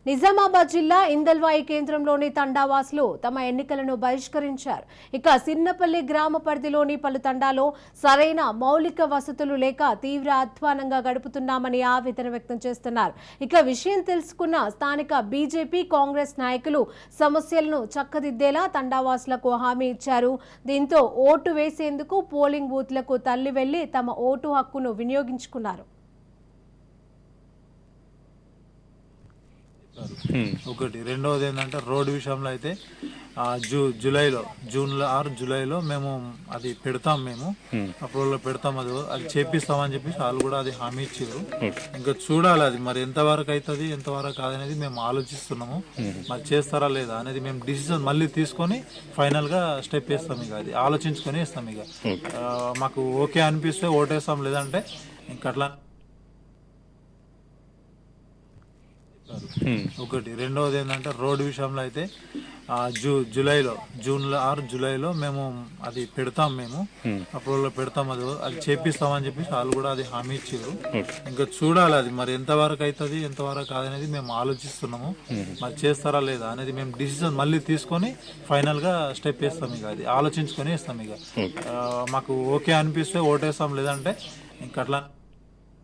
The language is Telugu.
నిజామాబాద్ జిల్లా ఇందల్వాయి కేంద్రంలోని తండావాసులు తమ ఎన్నికలను బహిష్కరించారు. ఇక సిన్నపల్లి గ్రామ పరిధిలోని పలు తండాలో సరైన మౌలిక వసతులు లేక తీవ్ర అధ్వానంగా గడుపుతున్నామని ఆవేదన వ్యక్తం చేస్తున్నారు. ఇక విషయం తెలుసుకున్న స్థానిక బీజేపీ కాంగ్రెస్ నాయకులు సమస్యలను చక్కదిద్దేలా తండావాసులకు హామీ ఇచ్చారు. దీంతో ఓటు వేసేందుకు పోలింగ్ బూత్లకు తల్లి వెళ్లి తమ ఓటు హక్కును వినియోగించుకున్నారు. ఒకటి రెండవది ఏంటంటే రోడ్డు విషయంలో అయితే జూలైలో మేము అది పెడతాం. మేము అప్పుడు పెడతాం, అది చేపిస్తామని చెప్పి వాళ్ళు కూడా అది హామీ ఇచ్చారు. ఇంకా చూడాలి అది మరి ఎంతవరకు అవుతుంది ఎంతవరకు కాదనేది మేము ఆలోచిస్తున్నాము. మరి చేస్తారా లేదా అనేది మేము డిసిజన్ మళ్ళీ తీసుకొని ఫైనల్ గా స్టెప్ వేస్తాం. ఇక అది ఆలోచించుకొని వేస్తాం. ఇక మాకు ఓకే అనిపిస్తే ఓటేస్తాం, లేదంటే ఇంకా అట్లా. ఒకటి రెండవది ఏంటంటే రోడ్డు విషయంలో అయితే జూలైలో మేము అది పెడతాం. మేము అప్పుడు పెడతాం, అది చేపిస్తామని చెప్పి వాళ్ళు కూడా అది హామీ ఇచ్చారు. ఇంకా చూడాలి అది మరి ఎంతవరకు అవుతుంది ఎంతవరకు కాదనేది మేము ఆలోచిస్తున్నాము. మరి చేస్తారా లేదా అనేది మేము డిసిజన్ మళ్ళీ తీసుకొని ఫైనల్ గా స్టెప్ వేస్తాం. ఇక అది ఆలోచించుకొని వేస్తాం. ఇక మాకు ఓకే అనిపిస్తే ఓటేస్తాం, లేదంటే ఇంకా అట్లా.